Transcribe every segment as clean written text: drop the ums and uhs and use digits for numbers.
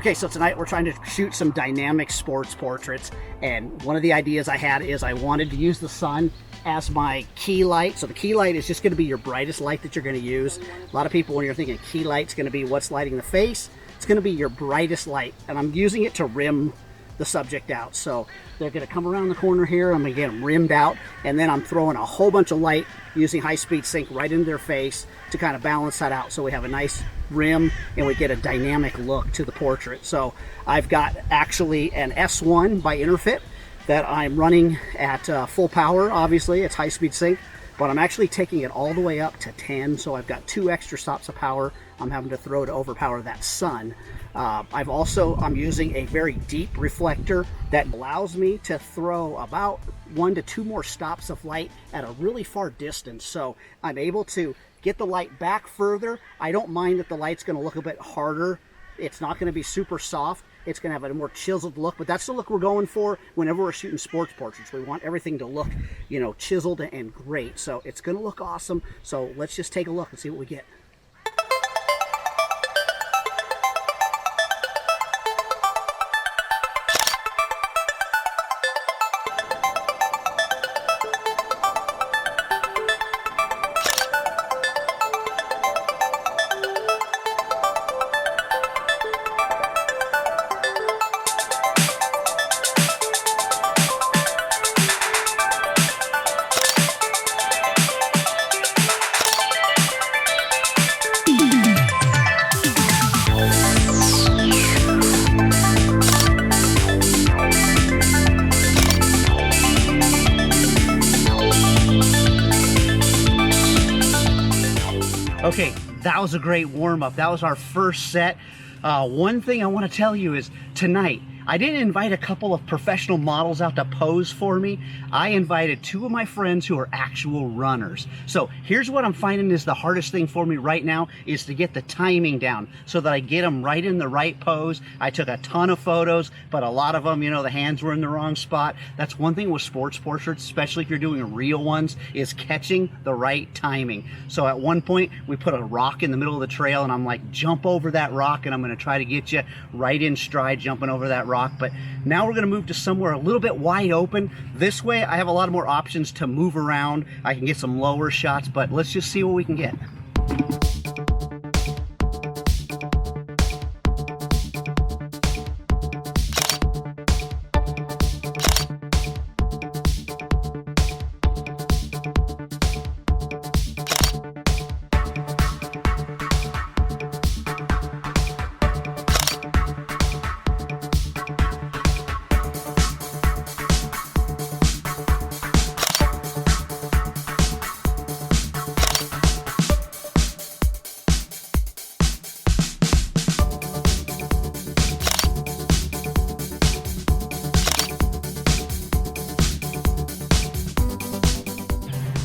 Okay, so tonight we're trying to shoot some dynamic sports portraits, and one of the ideas I had is I wanted to use the sun as my key light. So the key light is just going to be your brightest light that you're going to use. A lot of people, when you're thinking key light's going to be what's lighting the face, it's going to be your brightest light, and I'm using it to rim the subject out. So they're going to come around the corner here, I'm going to get them rimmed out, and then I'm throwing a whole bunch of light using high-speed sync right into their face to kind of balance that out, so we have a nice rim and we get a dynamic look to the portrait. So I've got actually an S1 by Interfit that I'm running at full power. Obviously it's high-speed sync, but I'm actually taking it all the way up to 10, so I've got 2 extra stops of power I'm having to throw to overpower that sun. I'm using a very deep reflector that allows me to throw about 1 to 2 more stops of light at a really far distance, so I'm able to get the light back further. I don't mind that the light's going to look a bit harder. It's not going to be super soft. It's going to have a more chiseled look, but that's the look we're going for whenever we're shooting sports portraits. We want everything to look, you know, chiseled and great. So it's going to look awesome. So let's just take a look and see what we get. Okay, that was a great warm-up. That was our first set. One thing I want to tell you is tonight, I didn't invite a couple of professional models out to pose for me. I invited 2 of my friends who are actual runners. So here's what I'm finding is the hardest thing for me right now is to get the timing down so that I get them right in the right pose. I took a ton of photos, but a lot of them, you know, the hands were in the wrong spot. That's one thing with sports portraits, especially if you're doing real ones, is catching the right timing. So at one point, we put a rock in the middle of the trail, and I'm like, jump over that rock, and I'm gonna try to get you right in stride, jumping over that rock. But now we're gonna move to somewhere a little bit wide open. This way I have a lot of more options to move around. I can get some lower shots, but let's just see what we can get.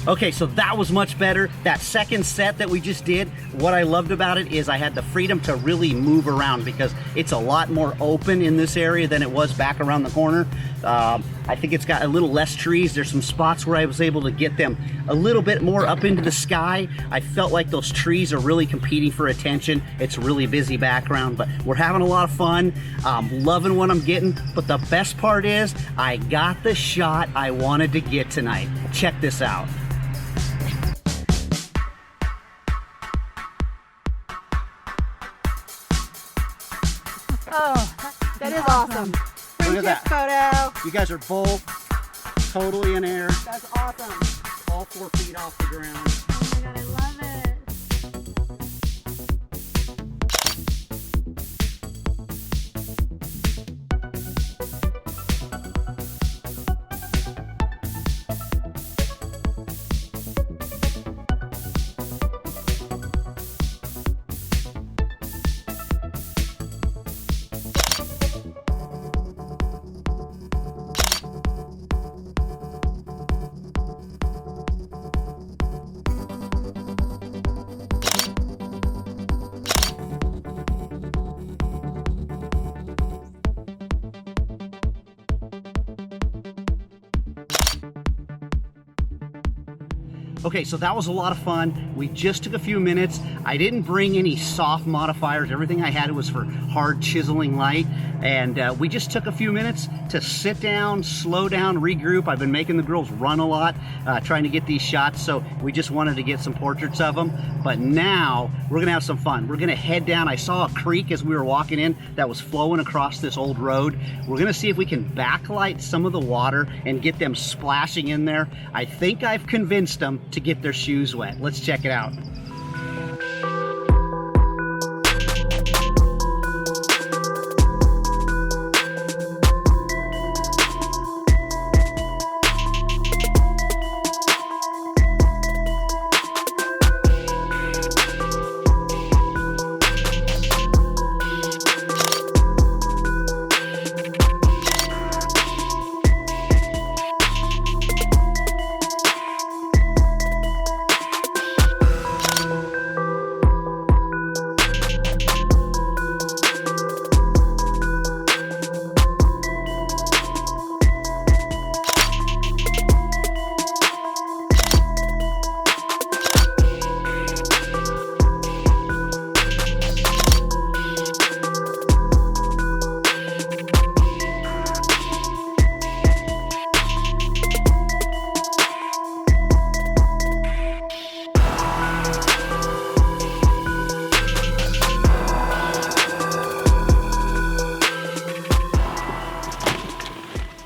Okay, so that was much better. That second set that we just did, what I loved about it is I had the freedom to really move around because it's a lot more open in this area than it was back around the corner. I think it's got a little less trees. There's some spots where I was able to get them a little bit more up into the sky. I felt like those trees are really competing for attention. It's a really busy background, but we're having a lot of fun. Loving what I'm getting, but the best part is I got the shot I wanted to get tonight. Check this out. Oh, that is awesome. Look at that photo. You guys are both totally in air. That's awesome. All 4 feet off the ground. Oh my God, I love it. Okay, so that was a lot of fun. We just took a few minutes. I didn't bring any soft modifiers. Everything I had was for hard chiseling light. And we just took a few minutes to sit down, slow down, regroup. I've been making the girls run a lot, trying to get these shots. So we just wanted to get some portraits of them. But now we're gonna have some fun. We're gonna head down. I saw a creek as we were walking in that was flowing across this old road. We're gonna see if we can backlight some of the water and get them splashing in there. I think I've convinced them to get their shoes wet. Let's check it out.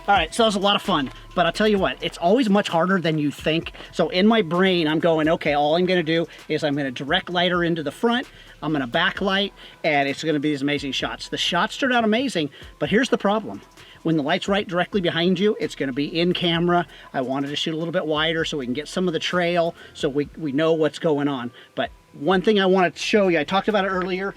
All right, so that was a lot of fun, but I'll tell you what, it's always much harder than you think. So in my brain, I'm going, okay, all I'm gonna do is I'm gonna direct light her into the front, I'm gonna backlight, and it's gonna be these amazing shots. The shots turned out amazing, but here's the problem. When the light's right directly behind you, it's gonna be in camera. I wanted to shoot a little bit wider so we can get some of the trail, so we know what's going on. But one thing I wanted to show you, I talked about it earlier,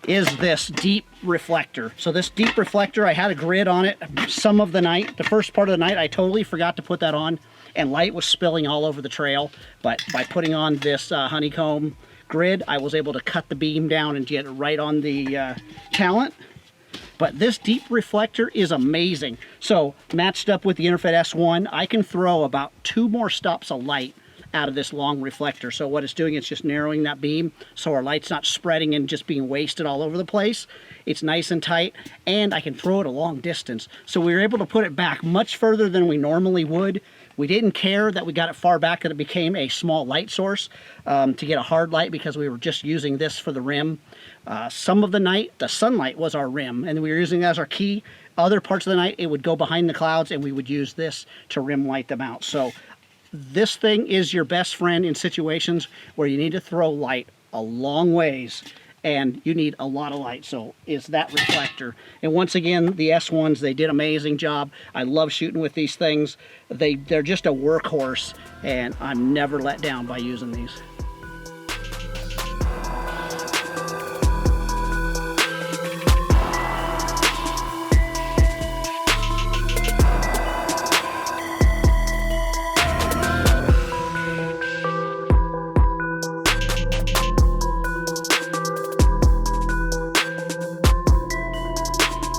is this deep reflector. So this deep reflector, I had a grid on it some of the night. The first part of the night, I totally forgot to put that on, and light was spilling all over the trail. But by putting on this honeycomb grid, I was able to cut the beam down and get it right on the talent. But this deep reflector is amazing. So matched up with the Interfit S1, I can throw about 2 more stops of light out of this long reflector. So what it's doing, it's just narrowing that beam so our light's not spreading and just being wasted all over the place. It's nice and tight, and I can throw it a long distance. So we were able to put it back much further than we normally would. We didn't care that we got it far back that it became a small light source to get a hard light, because we were just using this for the rim. Some of the night, the sunlight was our rim, and we were using it as our key. Other parts of the night, it would go behind the clouds, and we would use this to rim light them out. So this thing is your best friend in situations where you need to throw light a long ways and you need a lot of light. So is that reflector. And once again, the S1s, they did an amazing job. I love shooting with these things. They're just a workhorse, and I'm never let down by using these.